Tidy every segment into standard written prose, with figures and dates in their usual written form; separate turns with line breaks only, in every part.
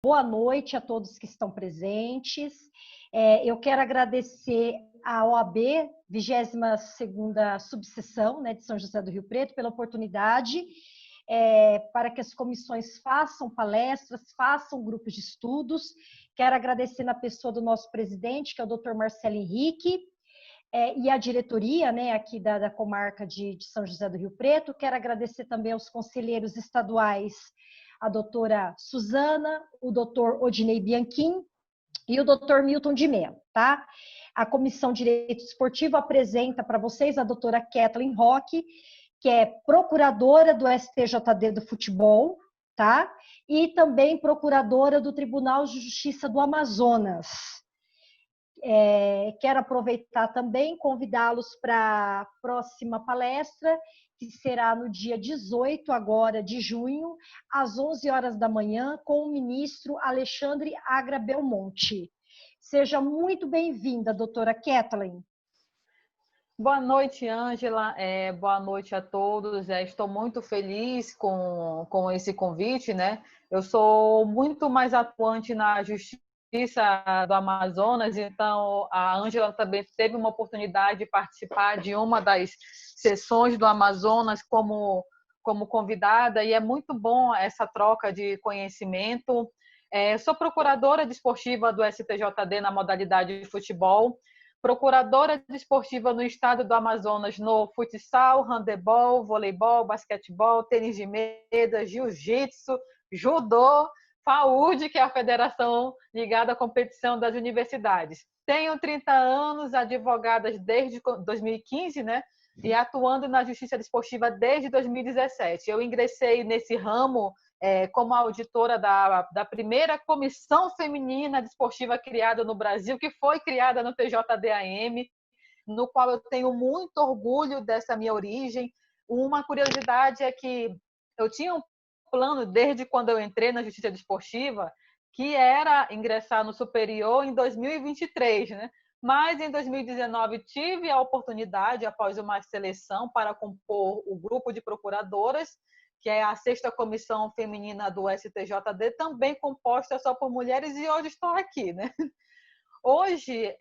Boa noite a todos que estão presentes. Eu quero agradecer à OAB, 22ª Subseção, né, de São José do Rio Preto, pela oportunidade para que as comissões façam palestras, façam grupos de estudos. Quero agradecer na pessoa do nosso presidente, que é o Dr. Marcelo Henrique, e a diretoria, né, aqui da comarca de São José do Rio Preto. Quero agradecer também aos conselheiros estaduais, a doutora Suzana, o doutor Odinei Bianchim e o doutor Milton de Mello, tá? A Comissão de Direito Esportivo apresenta para vocês a doutora Kathleen Roque, que é procuradora do STJD do futebol, tá? E também procuradora do Tribunal de Justiça do Amazonas. Quero aproveitar também, convidá-los para a próxima palestra, que será no dia 18 agora de junho, às 11 horas da manhã, com o ministro Alexandre Agra Belmonte. Seja muito bem-vinda, doutora Kathleen.
Boa noite, Ângela. Boa noite a todos. Estou muito feliz com esse convite, né? Eu sou muito mais atuante na Justiça do Amazonas, então a Ângela também teve uma oportunidade de participar de uma das sessões do Amazonas como convidada, e é muito bom essa troca de conhecimento. Sou procuradora desportiva do STJD na modalidade de futebol, procuradora desportiva no estado do Amazonas no futsal, handebol, voleibol, basquetebol, tênis de mesa, jiu-jitsu, judô, FAUD, que é a Federação Ligada à Competição das Universidades. Tenho 30 anos, advogada desde 2015, né? E atuando na Justiça Desportiva desde 2017. Eu ingressei nesse ramo como auditora da primeira comissão feminina desportiva criada no Brasil, que foi criada no TJDAM, no qual eu tenho muito orgulho dessa minha origem. Uma curiosidade é que eu tinha um plano desde quando eu entrei na Justiça Desportiva, que era ingressar no superior em 2023, né? Mas em 2019 tive a oportunidade, após uma seleção, para compor o grupo de procuradoras, que é a 6ª Comissão Feminina do STJD, também composta só por mulheres, e hoje estou aqui, né? Hoje,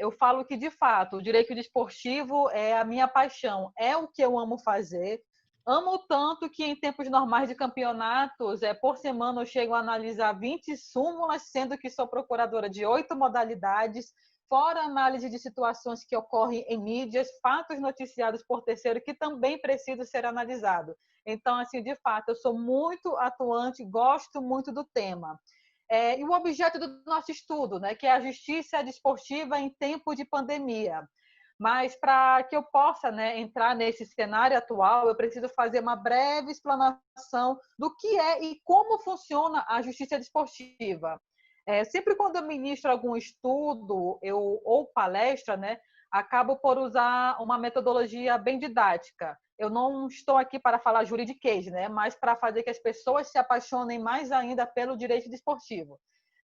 eu falo que, de fato, o direito desportivo é a minha paixão, é o que eu amo fazer. Amo tanto que, em tempos normais de campeonatos, por semana eu chego a analisar 20 súmulas, sendo que sou procuradora de 8 modalidades, fora análise de situações que ocorrem em mídias, fatos noticiados por terceiro que também precisam ser analisados. Então, assim, de fato, eu sou muito atuante, gosto muito do tema. E o objeto do nosso estudo, né, que é a justiça desportiva em tempo de pandemia. Mas, para que eu possa, né, entrar nesse cenário atual, eu preciso fazer uma breve explanação do que é e como funciona a justiça desportiva. Sempre quando eu ministro algum estudo ou palestra, né, acabo por usar uma metodologia bem didática. Eu não estou aqui para falar juridiquês, né, mas para fazer que as pessoas se apaixonem mais ainda pelo direito desportivo.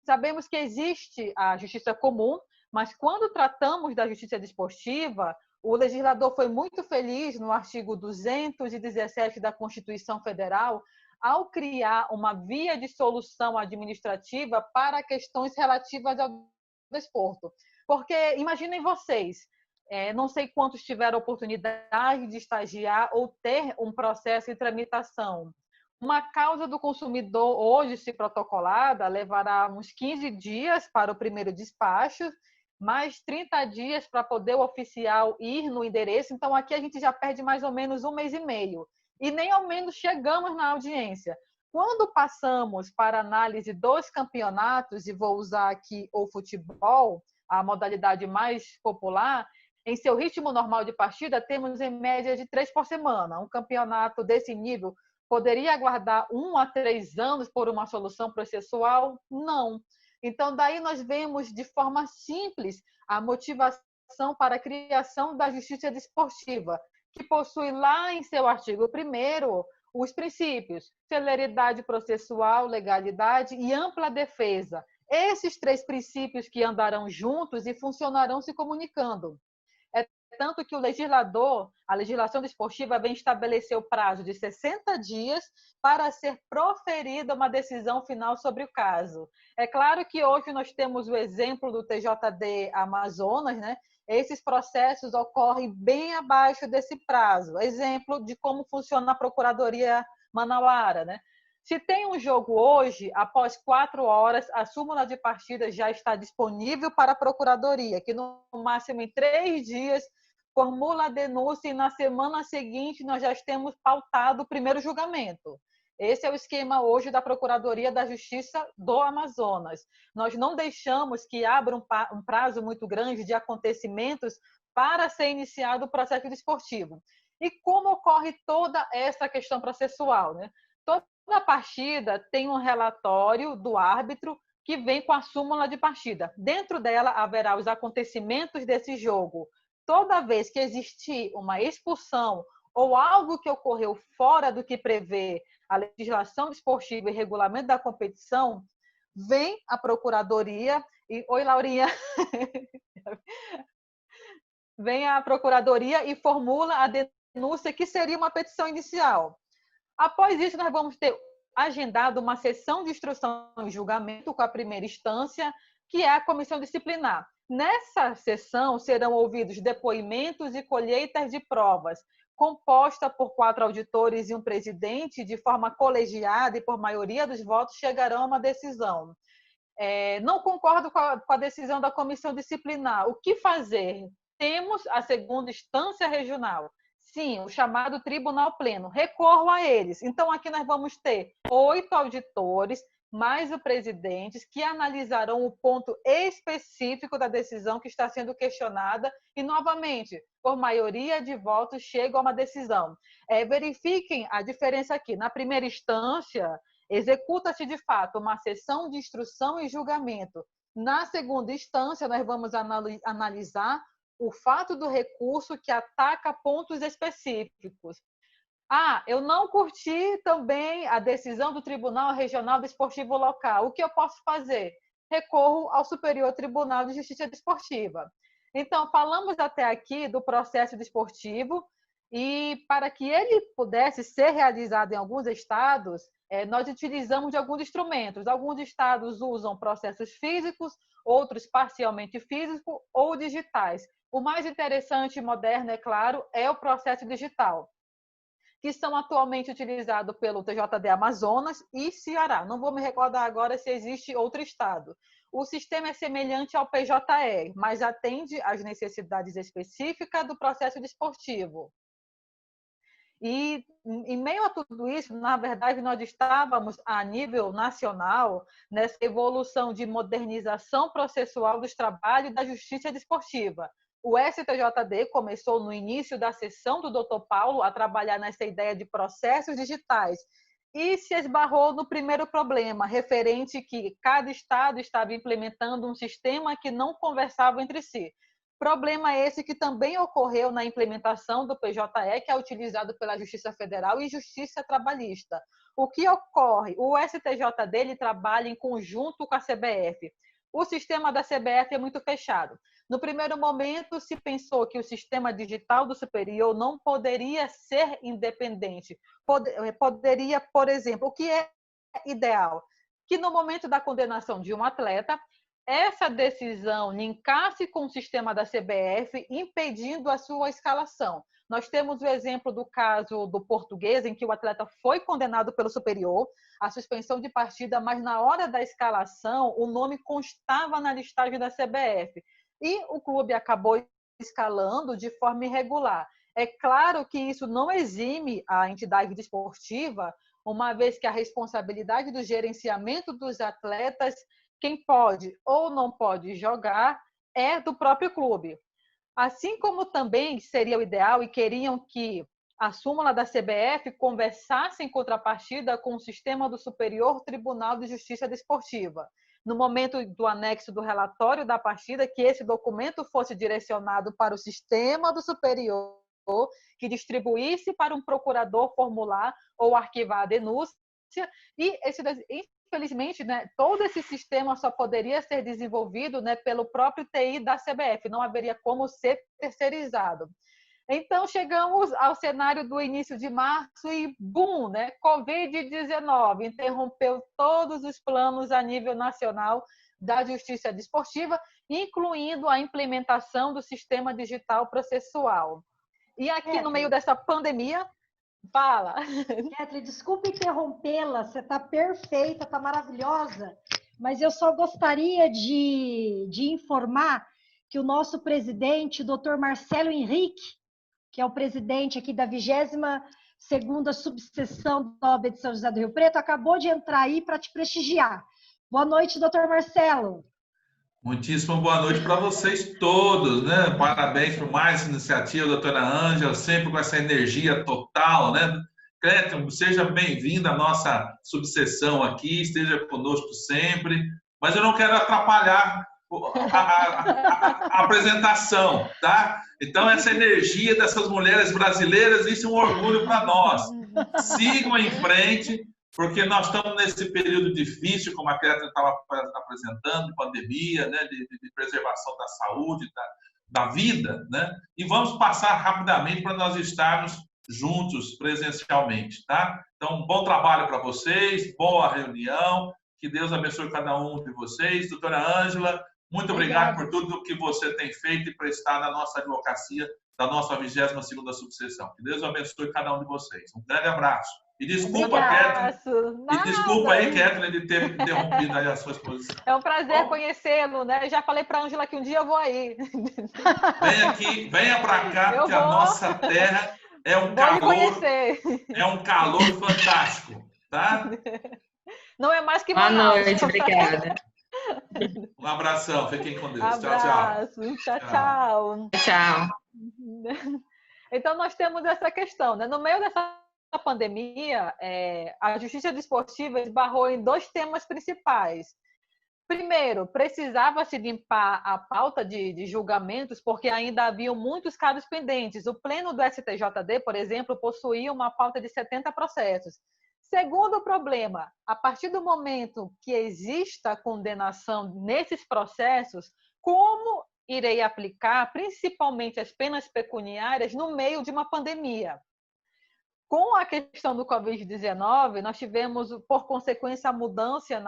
Sabemos que existe a justiça comum, mas quando tratamos da justiça desportiva, o legislador foi muito feliz no artigo 217 da Constituição Federal ao criar uma via de solução administrativa para questões relativas ao desporto. Porque imaginem vocês, não sei quantos tiveram a oportunidade de estagiar ou ter um processo de tramitação. Uma causa do consumidor, hoje, se protocolada, levará uns 15 dias para o primeiro despacho, mais 30 dias para poder o oficial ir no endereço. Então, aqui a gente já perde mais ou menos 1 mês e meio. E nem ao menos chegamos na audiência. Quando passamos para a análise dos campeonatos, e vou usar aqui o futebol, a modalidade mais popular, em seu ritmo normal de partida, temos em média de 3 por semana. Um campeonato desse nível poderia aguardar 1 a 3 anos por uma solução processual? Não. Então, daí nós vemos de forma simples a motivação para a criação da justiça desportiva, que possui lá em seu artigo 1º os princípios: celeridade processual, legalidade e ampla defesa. Esses 3 princípios que andarão juntos e funcionarão se comunicando. É tanto que o legislador, a legislação desportiva, vem estabelecer o prazo de 60 dias para ser proferida uma decisão final sobre o caso. É claro que hoje nós temos o exemplo do TJD Amazonas, né? Esses processos ocorrem bem abaixo desse prazo. Exemplo de como funciona a Procuradoria Manauara, né? Se tem um jogo hoje, após 4 horas, a súmula de partida já está disponível para a Procuradoria, que no máximo em 3 dias formula a denúncia e na semana seguinte nós já temos pautado o primeiro julgamento. Esse é o esquema hoje da Procuradoria da Justiça do Amazonas. Nós não deixamos que abra um prazo muito grande de acontecimentos para ser iniciado o processo desportivo. E como ocorre toda essa questão processual, né? Toda partida tem um relatório do árbitro que vem com a súmula de partida. Dentro dela haverá os acontecimentos desse jogo. Toda vez que existir uma expulsão ou algo que ocorreu fora do que prevê a legislação desportiva e regulamento da competição, vem a Procuradoria e... Oi, Laurinha! Vem a Procuradoria e formula a denúncia, que seria uma petição inicial. Após isso, nós vamos ter agendado uma sessão de instrução e julgamento com a primeira instância, que é a comissão disciplinar. Nessa sessão serão ouvidos depoimentos e colheitas de provas, composta por 4 auditores e um presidente, de forma colegiada e por maioria dos votos chegarão a uma decisão. Não concordo com a decisão da comissão disciplinar. O que fazer? Temos a segunda instância regional. Sim, o chamado Tribunal Pleno. Recorro a eles. Então, aqui nós vamos ter 8 auditores, mais o presidente, que analisarão o ponto específico da decisão que está sendo questionada e, novamente, por maioria de votos, chegam a uma decisão. Verifiquem a diferença aqui. Na primeira instância, executa-se, de fato, uma sessão de instrução e julgamento. Na segunda instância, nós vamos analisar o fato do recurso que ataca pontos específicos. Eu não curti também a decisão do Tribunal Regional Desportivo Local. O que eu posso fazer? Recorro ao Superior Tribunal de Justiça Desportiva. Então, falamos até aqui do processo desportivo e para que ele pudesse ser realizado em alguns estados, nós utilizamos de alguns instrumentos. Alguns estados usam processos físicos, outros parcialmente físicos ou digitais. O mais interessante e moderno, é claro, é o processo digital, que são atualmente utilizados pelo TJD Amazonas e Ceará. Não vou me recordar agora se existe outro estado. O sistema é semelhante ao PJE, mas atende às necessidades específicas do processo desportivo. E, em meio a tudo isso, na verdade, nós estávamos, a nível nacional, nessa evolução de modernização processual dos trabalhos da justiça desportiva. O STJD começou no início da sessão do Dr. Paulo a trabalhar nessa ideia de processos digitais e se esbarrou no primeiro problema, referente que cada estado estava implementando um sistema que não conversava entre si. Problema esse que também ocorreu na implementação do PJE, que é utilizado pela Justiça Federal e Justiça Trabalhista. O que ocorre? O STJD ele trabalha em conjunto com a CBF. O sistema da CBF é muito fechado. No primeiro momento, se pensou que o sistema digital do superior não poderia ser independente. Poderia, por exemplo, o que é ideal? Que no momento da condenação de um atleta, essa decisão linkasse com o sistema da CBF, impedindo a sua escalação. Nós temos o exemplo do caso do Português, em que o atleta foi condenado pelo superior, a suspensão de partida, mas na hora da escalação, o nome constava na listagem da CBF. E o clube acabou escalando de forma irregular. É claro que isso não exime a entidade desportiva, uma vez que a responsabilidade do gerenciamento dos atletas, quem pode ou não pode jogar, é do próprio clube. Assim como também seria o ideal e queriam que a súmula da CBF conversasse em contrapartida com o sistema do Superior Tribunal de Justiça Desportiva. No momento do anexo do relatório da partida, que esse documento fosse direcionado para o sistema do superior, que distribuísse para um procurador formular ou arquivar a denúncia, e esse infelizmente, né, todo esse sistema só poderia ser desenvolvido, né, pelo próprio TI da CBF, não haveria como ser terceirizado. Então, chegamos ao cenário do início de março e, bum, né? Covid-19 interrompeu todos os planos a nível nacional da justiça desportiva, incluindo a implementação do sistema digital processual. E aqui no meio dessa pandemia, fala.
Kathleen, desculpa interrompê-la, você está perfeita, está maravilhosa, mas eu só gostaria de informar que o nosso presidente, o doutor Marcelo Henrique, que é o presidente aqui da 22ª subseção da OAB de São José do Rio Preto, acabou de entrar aí para te prestigiar. Boa noite, doutor Marcelo.
Muitíssimo boa noite para vocês todos, né? Parabéns por mais iniciativa, doutora Ângela, sempre com essa energia total, né? Kathleen, seja bem-vinda à nossa subseção aqui, esteja conosco sempre, mas eu não quero atrapalhar a apresentação, tá? Então, essa energia dessas mulheres brasileiras, isso é um orgulho para nós. Sigam em frente, porque nós estamos nesse período difícil, como a Kathleen estava apresentando, de pandemia, né? de preservação da saúde, da vida, né? E vamos passar rapidamente para nós estarmos juntos presencialmente, tá? Então, bom trabalho para vocês, boa reunião, que Deus abençoe cada um de vocês. Doutora Ângela, muito obrigado por tudo que você tem feito e prestado à nossa advocacia da nossa 22ª subseção. Que Deus abençoe cada um de vocês. Um grande abraço. E desculpa, Kathleen. E desculpa aí, Kathleen, de ter interrompido aí a sua exposição.
É um prazer conhecê-lo, né? Eu já falei para a Ângela que um dia eu vou aí.
Vem aqui, venha para cá, porque a nossa terra é um calor fantástico, tá?
Não é mais que
Boa noite, obrigada.
Um abração, fiquem com Deus.
Abraço. Tchau, tchau.
Tchau.
Então, nós temos essa questão, né? No meio dessa pandemia, a justiça desportiva esbarrou em dois temas principais. Primeiro, precisava-se limpar a pauta de julgamentos, porque ainda haviam muitos casos pendentes. O pleno do STJD, por exemplo, possuía uma pauta de 70 processos. Segundo problema, a partir do momento que exista condenação nesses processos, como irei aplicar principalmente as penas pecuniárias no meio de uma pandemia? Com a questão do Covid-19, nós tivemos, por consequência, a mudança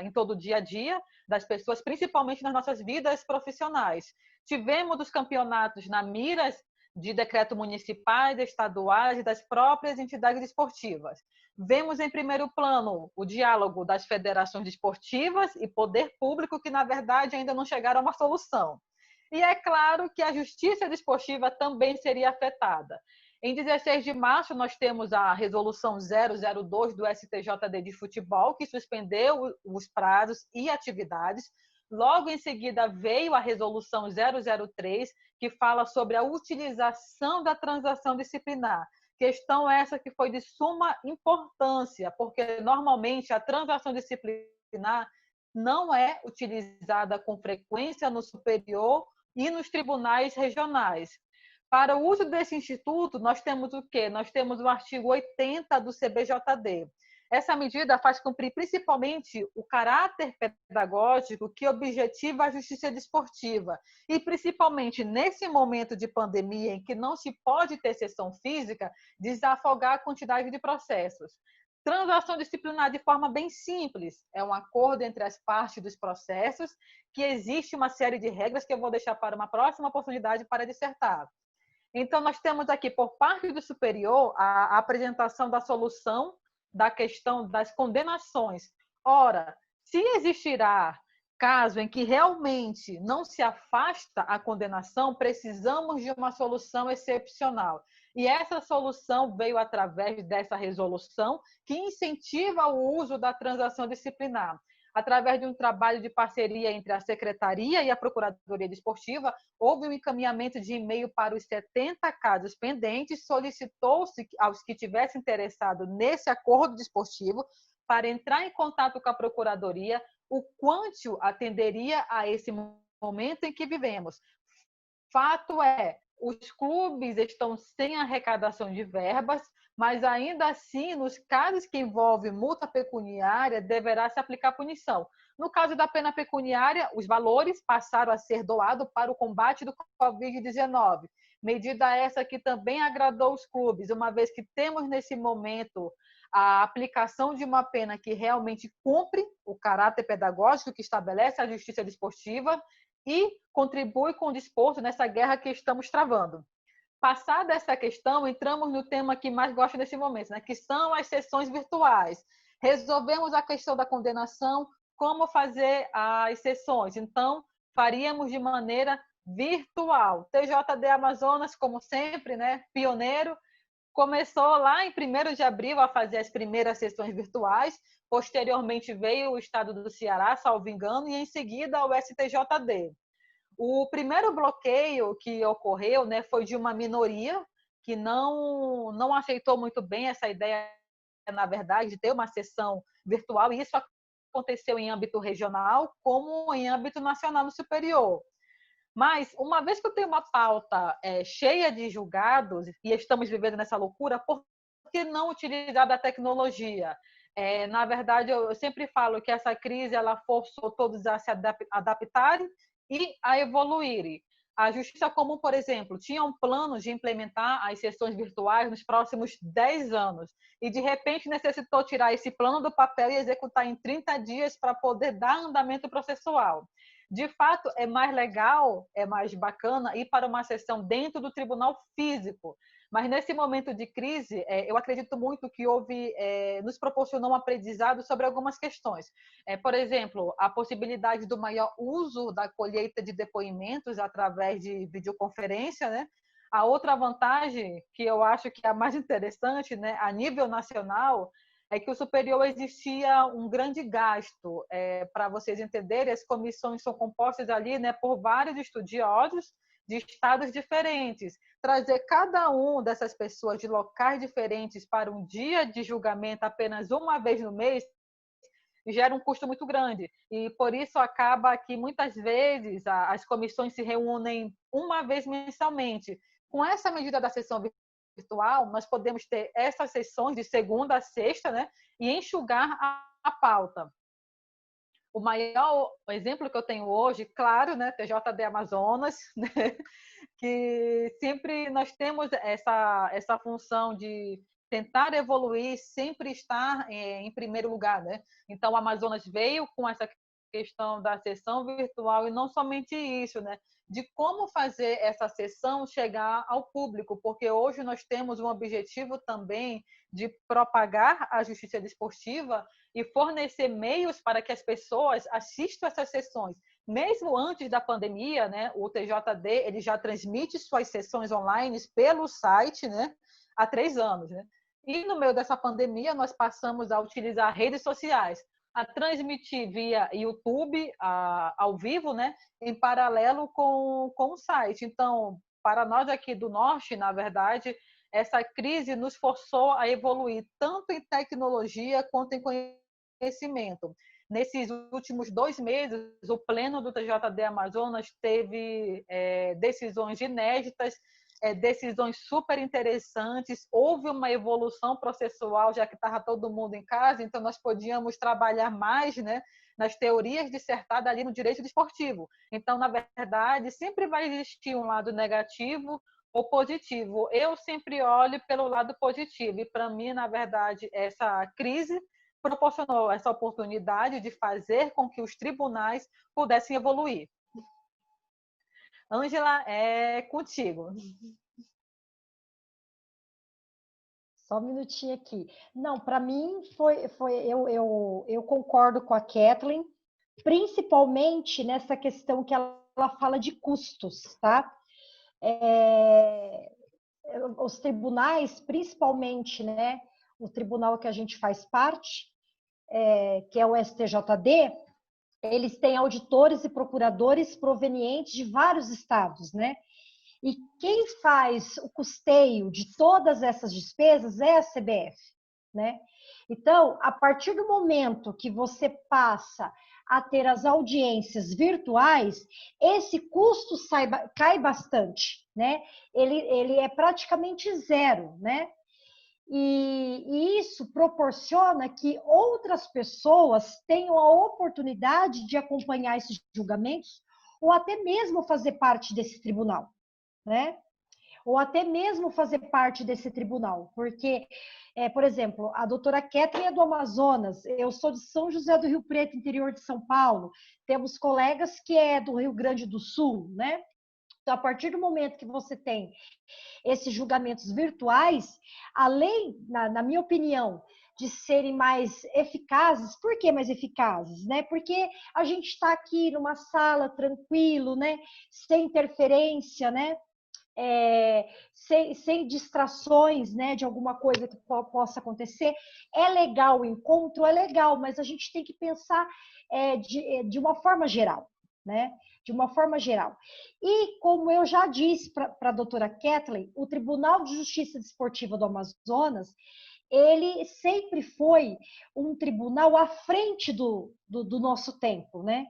em todo o dia a dia das pessoas, principalmente nas nossas vidas profissionais. Tivemos os campeonatos na mira de decretos municipais, estaduais e das próprias entidades esportivas. Vemos em primeiro plano o diálogo das federações desportivas e poder público, que, na verdade, ainda não chegaram a uma solução. E é claro que a justiça desportiva também seria afetada. Em 16 de março, nós temos a resolução 002 do STJD de futebol, que suspendeu os prazos e atividades. Logo em seguida, veio a resolução 003, que fala sobre a utilização da transação disciplinar. Questão essa que foi de suma importância, porque normalmente a transação disciplinar não é utilizada com frequência no superior e nos tribunais regionais. Para o uso desse instituto, nós temos o quê? Nós temos o artigo 80 do CBJD. Essa medida faz cumprir principalmente o caráter pedagógico que objetiva a justiça desportiva. E, principalmente, nesse momento de pandemia em que não se pode ter sessão física, desafogar a quantidade de processos. Transação disciplinar de forma bem simples. É um acordo entre as partes dos processos, que existe uma série de regras que eu vou deixar para uma próxima oportunidade para dissertar. Então, nós temos aqui, por parte do superior, a apresentação da solução da questão das condenações. Ora, se existirá caso em que realmente não se afasta a condenação, precisamos de uma solução excepcional. E essa solução veio através dessa resolução que incentiva o uso da transação disciplinar. Através de um trabalho de parceria entre a Secretaria e a Procuradoria Desportiva, houve um encaminhamento de e-mail para os 70 casos pendentes, solicitou-se aos que tivessem interessado nesse acordo desportivo para entrar em contato com a Procuradoria, o quanto atenderia a esse momento em que vivemos. Fato é, os clubes estão sem arrecadação de verbas, mas ainda assim, nos casos que envolvem multa pecuniária, deverá se aplicar punição. No caso da pena pecuniária, os valores passaram a ser doados para o combate do Covid-19. Medida essa que também agradou os clubes, uma vez que temos nesse momento a aplicação de uma pena que realmente cumpre o caráter pedagógico que estabelece a justiça desportiva e contribui com o desporto nessa guerra que estamos travando. Passada essa questão, entramos no tema que mais gosto nesse momento, né? Que são as sessões virtuais. Resolvemos a questão da condenação, como fazer as sessões. Então, faríamos de maneira virtual. TJD Amazonas, como sempre, né? Pioneiro, começou lá em 1º de abril a fazer as primeiras sessões virtuais. Posteriormente veio o estado do Ceará, salvo engano, e em seguida o STJD. O primeiro bloqueio que ocorreu, né, foi de uma minoria que não aceitou muito bem essa ideia, na verdade, de ter uma sessão virtual, e isso aconteceu em âmbito regional como em âmbito nacional no superior. Mas, uma vez que eu tenho uma pauta cheia de julgados, e estamos vivendo nessa loucura, por que não utilizar da tecnologia? Na verdade, eu sempre falo que essa crise ela forçou todos a se adaptarem e a evoluírem. A Justiça Comum, por exemplo, tinha um plano de implementar as sessões virtuais nos próximos 10 anos e, de repente, necessitou tirar esse plano do papel e executar em 30 dias para poder dar andamento processual. De fato, é mais legal, é mais bacana ir para uma sessão dentro do tribunal físico. Mas, nesse momento de crise, eu acredito muito que nos proporcionou um aprendizado sobre algumas questões. Por exemplo, a possibilidade do maior uso da colheita de depoimentos através de videoconferência, né? A outra vantagem, que eu acho que é a mais interessante, né, a nível nacional, é que o superior existia um grande gasto. Para vocês entenderem, as comissões são compostas ali, né, por vários estudiosos de estados diferentes. Trazer cada um dessas pessoas de locais diferentes para um dia de julgamento apenas uma vez no mês gera um custo muito grande. E por isso acaba que muitas vezes as comissões se reúnem uma vez mensalmente. Com essa medida da sessão virtual, nós podemos ter essas sessões de segunda a sexta, né, e enxugar a pauta. O maior exemplo que eu tenho hoje, claro, né, TJD Amazonas, né, que sempre nós temos essa função de tentar evoluir, sempre estar em primeiro lugar, né? Então, o Amazonas veio com essa questão da sessão virtual e não somente isso, né? De como fazer essa sessão chegar ao público, porque hoje nós temos um objetivo também de propagar a justiça desportiva e fornecer meios para que as pessoas assistam essas sessões. Mesmo antes da pandemia, né, o TJD ele já transmite suas sessões online pelo site, né, há 3 anos. Né? E no meio dessa pandemia, nós passamos a utilizar redes sociais, a transmitir via YouTube, ao vivo, né, em paralelo com o site. Então, para nós aqui do Norte, na verdade, essa crise nos forçou a evoluir tanto em tecnologia quanto em conhecimento. Nesses últimos 2 meses, o Pleno do TJD Amazonas teve decisões inéditas, decisões super interessantes. Houve uma evolução processual, já que estava todo mundo em casa, então nós podíamos trabalhar mais, né, nas teorias dissertadas ali no direito desportivo. Então, na verdade, sempre vai existir um lado negativo ou positivo. Eu sempre olho pelo lado positivo. E, para mim, na verdade, essa crise proporcionou essa oportunidade de fazer com que os tribunais pudessem evoluir. Ângela, é contigo.
Só um minutinho aqui. Não, para mim eu concordo com a Kathleen, principalmente nessa questão que ela fala de custos, tá? Os tribunais, principalmente, né, o tribunal que a gente faz parte, que é o STJD, eles têm auditores e procuradores provenientes de vários estados, né? E quem faz o custeio de todas essas despesas é a CBF, né? Então, a partir do momento que você passa a ter as audiências virtuais, esse custo cai bastante, né? Ele é praticamente zero, né? E isso proporciona que outras pessoas tenham a oportunidade de acompanhar esses julgamentos ou até mesmo fazer parte desse tribunal, né? Ou até mesmo fazer parte desse tribunal, porque, por exemplo, a doutora Kathleen é do Amazonas, eu sou de São José do Rio Preto, interior de São Paulo, temos colegas que é do Rio Grande do Sul, né? Então, a partir do momento que você tem esses julgamentos virtuais, além, na minha opinião, de serem mais eficazes. Por que mais eficazes? Né? Porque a gente está aqui numa sala tranquilo, né? Sem interferência, né? Sem distrações, né, de alguma coisa que possa acontecer. É legal o encontro, é legal, mas a gente tem que pensar de uma forma geral, né? De uma forma geral. E como eu já disse para a doutora Kathleen, o Tribunal de Justiça Desportiva do Amazonas, ele sempre foi um tribunal à frente do nosso tempo, né?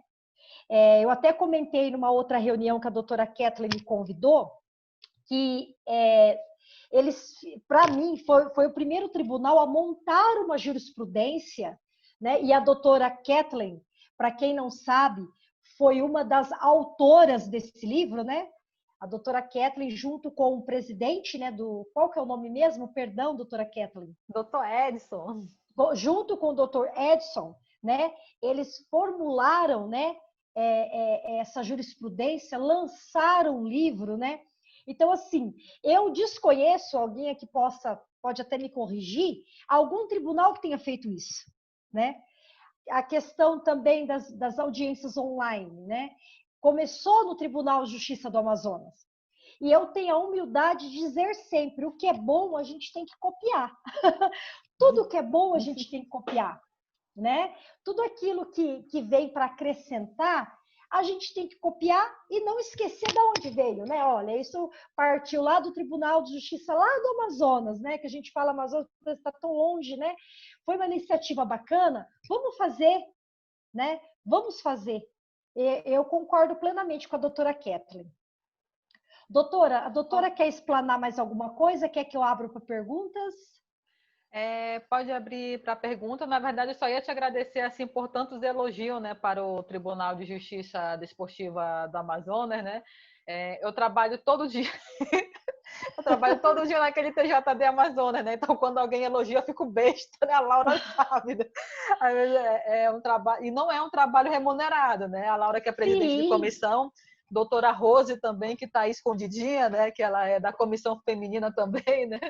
Eu até comentei numa outra reunião que a doutora Kathleen me convidou, que eles, para mim, foi o primeiro tribunal a montar uma jurisprudência, né? E a doutora Kathleen, para quem não sabe, foi uma das autoras desse livro, né? A doutora Kathleen, junto com o presidente, né? Qual que é o nome mesmo? Perdão, doutora Kathleen.
Doutor Edson.
Junto com o doutor Edson, né? Eles formularam, né? Essa jurisprudência, lançaram um livro, né? Então, assim, eu desconheço, alguém aqui pode até me corrigir, algum tribunal que tenha feito isso, né? A questão também das audiências online, né? Começou no Tribunal de Justiça do Amazonas. E eu tenho a humildade de dizer sempre, o que é bom a gente tem que copiar. Tudo que é bom a gente tem que copiar, né? Tudo aquilo que vem para acrescentar, a gente tem que copiar e não esquecer de onde veio, né? Olha, isso partiu lá do Tribunal de Justiça, lá do Amazonas, né? Que a gente fala Amazonas, está tão longe, né? Foi uma iniciativa bacana, vamos fazer, né? Vamos fazer. Eu concordo plenamente com a doutora Kathleen. Doutora, a doutora quer explanar mais alguma coisa? Quer que eu abra para perguntas?
Pode abrir para pergunta. Na verdade, eu só ia te agradecer assim por tantos elogios, né, para o Tribunal de Justiça Desportiva do Amazonas, né? Eu trabalho todo dia, eu trabalho todo dia naquele TJD Amazonas, né? Então, quando alguém elogia, eu fico besta, né? A Laura sabe, né? Às vezes é um trabalho e não é um trabalho remunerado, né? A Laura que é presidente de comissão, doutora Rose também, que está aí escondidinha, né? Que ela é da comissão feminina também, né?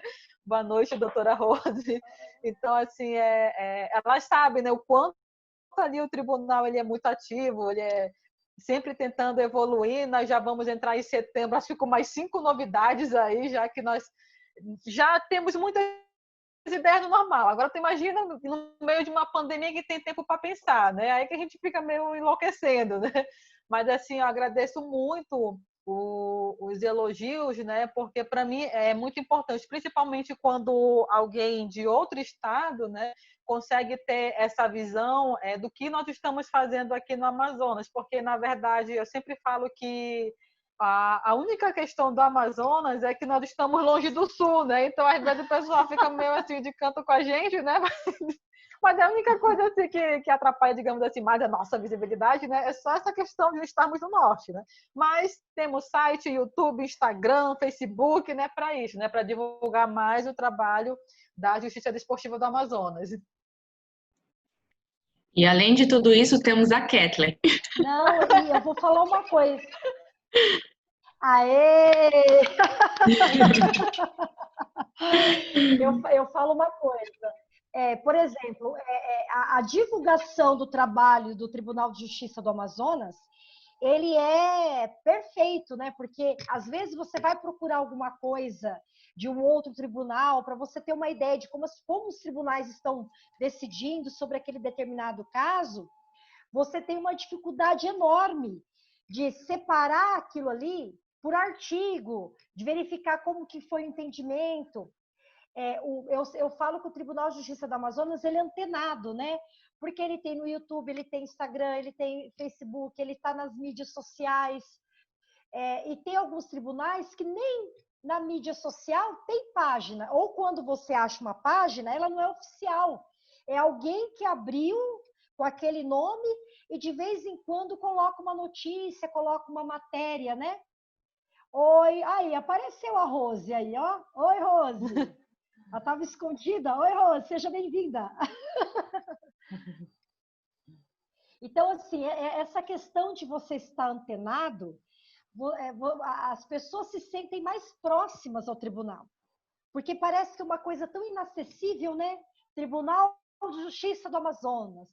Boa noite, doutora Rose. Então, assim, elas sabem, né? O quanto ali o tribunal ele é muito ativo, ele é sempre tentando evoluir. Nós já vamos entrar em setembro, acho que com mais 5 novidades aí, já que nós já temos muitas ideias no normal. Agora, tu imagina no meio de uma pandemia que tem tempo para pensar, né? Aí que a gente fica meio enlouquecendo, né? Mas, assim, eu agradeço muito os elogios, né? Porque para mim é muito importante, principalmente quando alguém de outro estado, né, consegue ter essa visão do que nós estamos fazendo aqui no Amazonas, porque na verdade eu sempre falo que a única questão do Amazonas é que nós estamos longe do sul, né? Então às vezes o pessoal fica meio assim de canto com a gente, né? Mas a única coisa assim, que atrapalha, digamos assim, mais a nossa visibilidade, né, é só essa questão de estarmos no norte, né? Mas temos site, YouTube, Instagram, Facebook, né, para isso, né, para divulgar mais o trabalho da Justiça Desportiva do Amazonas.
E além de tudo isso, temos a Kathleen.
Não, e eu vou falar uma coisa. Aê! Eu falo uma coisa. Por exemplo, a divulgação do trabalho do Tribunal de Justiça do Amazonas, ele é perfeito, né? Porque às vezes você vai procurar alguma coisa de um outro tribunal para você ter uma ideia de como os tribunais estão decidindo sobre aquele determinado caso, você tem uma dificuldade enorme de separar aquilo ali por artigo, de verificar como que foi o entendimento. Eu falo que o Tribunal de Justiça do Amazonas ele é antenado, né? Porque ele tem no YouTube, ele tem Instagram, ele tem Facebook, ele está nas mídias sociais. E tem alguns tribunais que na mídia social tem página, ou quando você acha uma página, ela não é oficial. É alguém que abriu com aquele nome e de vez em quando coloca uma notícia, coloca uma matéria, né? Oi, aí apareceu a Rose aí, ó. Oi, Rose. Ela estava escondida. Oi, Rose, seja bem-vinda. Então, assim, essa questão de você estar antenado, as pessoas se sentem mais próximas ao tribunal. Porque parece que é uma coisa tão inacessível, né? Tribunal de Justiça do Amazonas,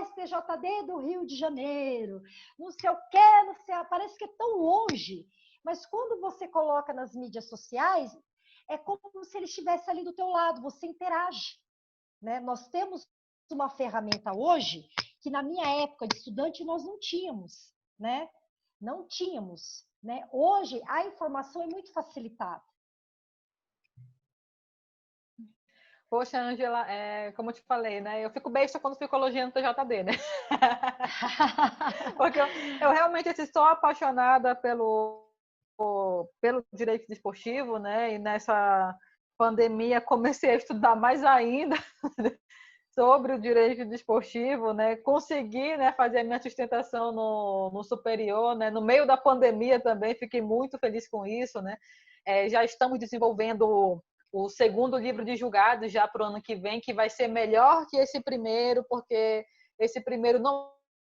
STJD do Rio de Janeiro, não sei o quê, não sei, parece que é tão longe. Mas quando você coloca nas mídias sociais, é como se ele estivesse ali do teu lado, você interage, né? Nós temos uma ferramenta hoje que na minha época de estudante nós não tínhamos, né? Não tínhamos, né? Hoje a informação é muito facilitada.
Poxa, Ângela, como eu te falei, né? Eu fico besta quando fico elogiando o TJD, né? Porque eu realmente assim, sou apaixonada pelo direito desportivo, né? E nessa pandemia comecei a estudar mais ainda sobre o direito desportivo, né? Consegui, né, fazer a minha sustentação no superior, né? No meio da pandemia também, fiquei muito feliz com isso, né? Já estamos desenvolvendo o segundo livro de julgados já para o ano que vem, que vai ser melhor que esse primeiro, porque esse primeiro não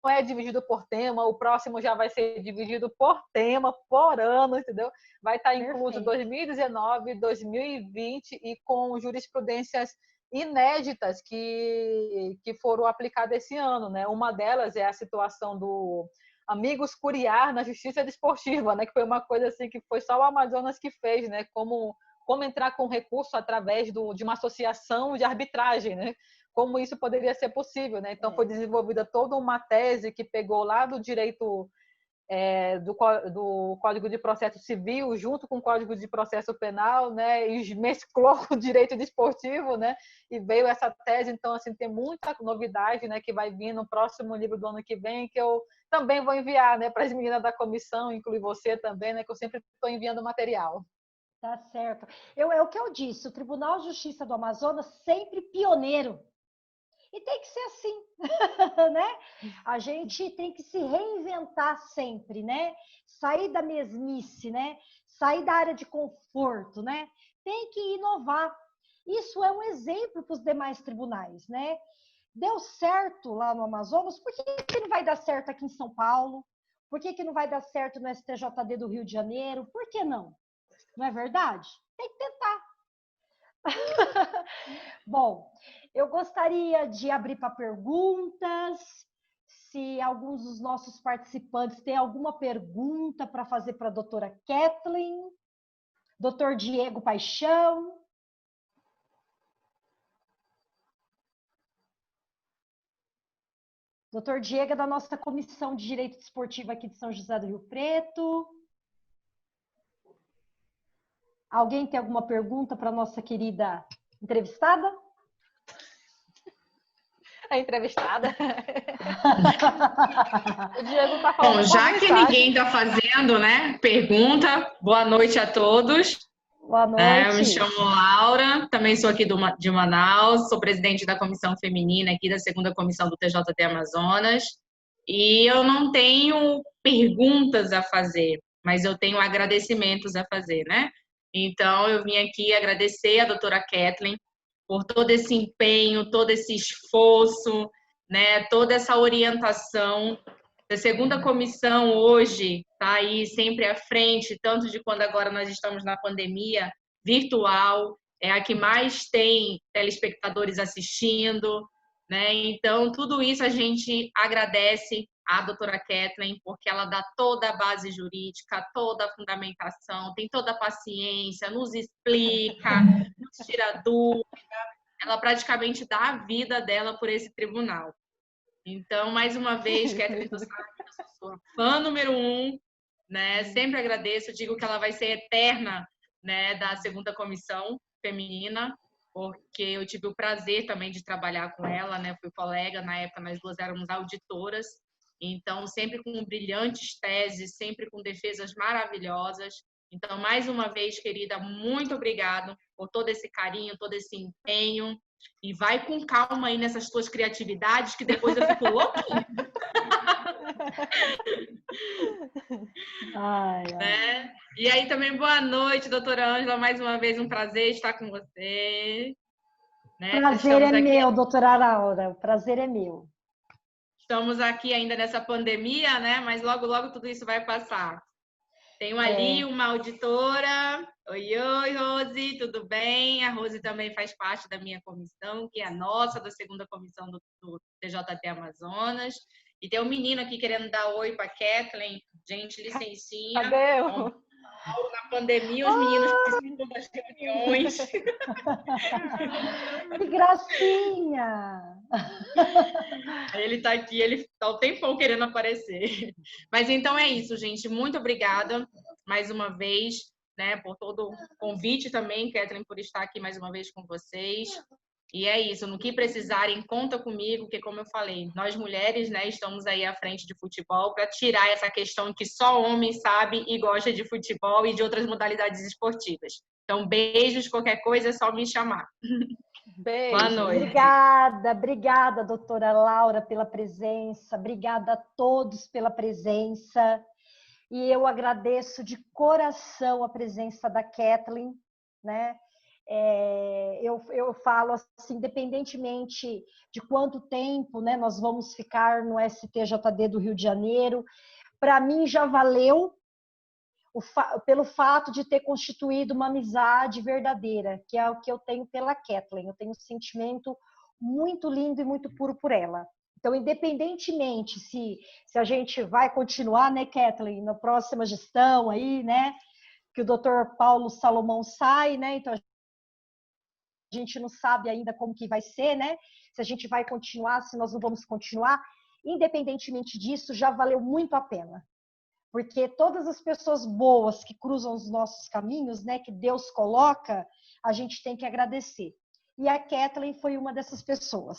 é dividido por tema, o próximo já vai ser dividido por tema, por ano, entendeu? Vai estar incluso 2019, 2020 e com jurisprudências inéditas que foram aplicadas esse ano, né? Uma delas é a situação do Amigos Curiar na Justiça Desportiva, né? Que foi uma coisa assim que foi só o Amazonas que fez, né? Como entrar com recurso através de uma associação de arbitragem, né? Como isso poderia ser possível, né? Então foi desenvolvida toda uma tese que pegou lá do direito do Código de Processo Civil junto com o Código de Processo Penal, né? E mesclou com o direito desportivo, né? E veio essa tese. Então assim tem muita novidade, né? Que vai vir no próximo livro do ano que vem, que eu também vou enviar, né? Para as meninas da comissão, inclui você também, né? Que eu sempre estou enviando material.
Tá certo. É o que eu disse, o Tribunal de Justiça do Amazonas sempre pioneiro. E tem que ser assim, né? A gente tem que se reinventar sempre, né? Sair da mesmice, né? Sair da área de conforto, né? Tem que inovar. Isso é um exemplo para os demais tribunais, né? Deu certo lá no Amazonas, por que não vai dar certo aqui em São Paulo? Por que não vai dar certo no STJD do Rio de Janeiro? Por que não? Não é verdade? Tem que tentar. Bom, eu gostaria de abrir para perguntas. Se alguns dos nossos participantes têm alguma pergunta para fazer para a doutora Kathleen, doutor Diego Paixão. Doutor Diego é da nossa Comissão de Direito Desportivo aqui de São José do Rio Preto. Alguém tem alguma pergunta para a nossa querida entrevistada?
A entrevistada. O Diego tá falando.
Bom, já que ninguém está fazendo, né? Pergunta. Boa noite a todos.
Boa noite.
Eu me chamo Laura, também sou aqui de Manaus, sou presidente da comissão feminina aqui da segunda comissão do TJD Amazonas. E eu não tenho perguntas a fazer, mas eu tenho agradecimentos a fazer, né? Então, eu vim aqui agradecer a doutora Kathleen por todo esse empenho, todo esse esforço, né? Toda essa orientação. A segunda comissão hoje está aí sempre à frente, tanto de quando agora nós estamos na pandemia virtual, é a que mais tem telespectadores assistindo, né? Então, tudo isso a gente agradece à doutora Kathleen, porque ela dá toda a base jurídica, toda a fundamentação, tem toda a paciência, nos explica, nos tira dúvida, ela praticamente dá a vida dela por esse tribunal. Então, mais uma vez, Kathleen, eu sou sua fã número 1, né? Sempre agradeço, digo que ela vai ser eterna, né, da segunda comissão feminina, porque eu tive o prazer também de trabalhar com ela, né? Fui colega, na época nós duas éramos auditoras, então sempre com brilhantes teses, sempre com defesas maravilhosas. Então, mais uma vez, querida, muito obrigado por todo esse carinho, todo esse empenho. E vai com calma aí nessas tuas criatividades, que depois eu fico louquinha.
Ai, ai.
Né? E aí também, boa noite, doutora Ângela. Mais uma vez, um prazer estar com você. Né?
Prazer é meu, doutora Laura. O prazer é meu.
Estamos aqui ainda nessa pandemia, né? Mas logo, logo tudo isso vai passar. Tenho ali uma auditora. Oi, oi, Rose, tudo bem? A Rose também faz parte da minha comissão, que é a nossa, da segunda comissão do TJT Amazonas. E tem um menino aqui querendo dar oi para a Kathleen. Gente, licencinha.
Cadê?
Na pandemia, os meninos precisam das reuniões.
Que gracinha!
Ele está aqui, ele está o tempão querendo aparecer. Mas então é isso, gente. Muito obrigada mais uma vez, né, por todo o convite também, Kathleen, por estar aqui mais uma vez com vocês. E é isso, no que precisarem, conta comigo, porque como eu falei, nós mulheres, né, estamos aí à frente de futebol para tirar essa questão que só homem sabe e gosta de futebol e de outras modalidades esportivas. Então, beijos, qualquer coisa é só me chamar.
Beijo.
Boa noite.
Obrigada, doutora Laura, pela presença. Obrigada a todos pela presença. E eu agradeço de coração a presença da Kathleen, né? Eu falo assim, independentemente de quanto tempo, né, nós vamos ficar no STJD do Rio de Janeiro, para mim já valeu pelo fato de ter constituído uma amizade verdadeira, que é o que eu tenho pela Kathleen. Eu tenho um sentimento muito lindo e muito puro por ela. Então, independentemente se a gente vai continuar, né, Kathleen, na próxima gestão aí, né, que o Dr. Paulo Salomão sai, né, então a gente não sabe ainda como que vai ser, né, se a gente vai continuar, se nós não vamos continuar, independentemente disso, já valeu muito a pena. Porque todas as pessoas boas que cruzam os nossos caminhos, né, que Deus coloca, a gente tem que agradecer. E a Kathleen foi uma dessas pessoas.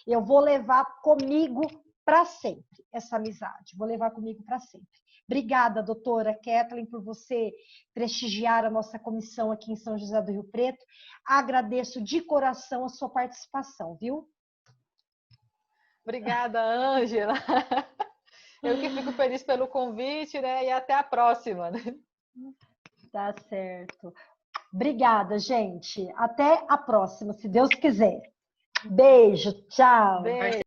Eu vou levar comigo para sempre essa amizade. Vou levar comigo para sempre. Obrigada, doutora Kathleen, por você prestigiar a nossa comissão aqui em São José do Rio Preto. Agradeço de coração a sua participação, viu?
Obrigada, Ângela. Eu que fico feliz pelo convite, né? E até a próxima.
Tá certo. Obrigada, gente. Até a próxima, se Deus quiser. Beijo, tchau.
Beijo.